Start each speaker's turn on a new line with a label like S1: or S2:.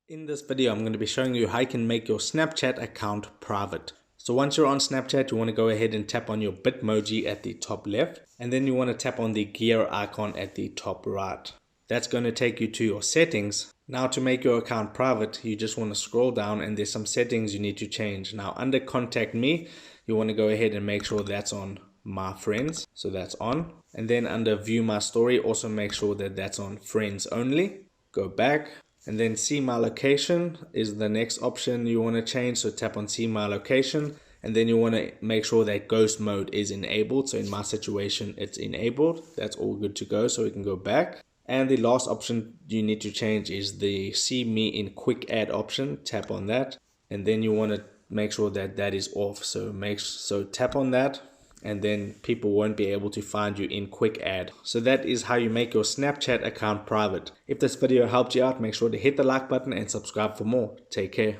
S1: In this video, I'm going to be showing you how you can make your Snapchat account private. So once you're on Snapchat, you want to go ahead and tap on your Bitmoji at the top left, and then you want to tap on the gear icon at the top right. That's going to take you to your settings. Now to make your account private, you just want to scroll down and there's some settings you need to change. Now under Contact Me, you want to go ahead and make sure that's on My Friends. So that's on. And then under View My Story, also make sure that that's on Friends Only. Go back. And then See My Location is the next option you want to change. So tap on See My Location. And then you want to make sure that ghost mode is enabled. So in my situation, it's enabled. That's all good to go. So we can go back. And the last option you need to change is the See Me in Quick Add option. Tap on that. And then you want to make sure that that is off. So tap on that. And then people won't be able to find you in Quick Add. So that is how you make your Snapchat account private. If this video helped you out, make sure to hit the like button and subscribe for more. Take care.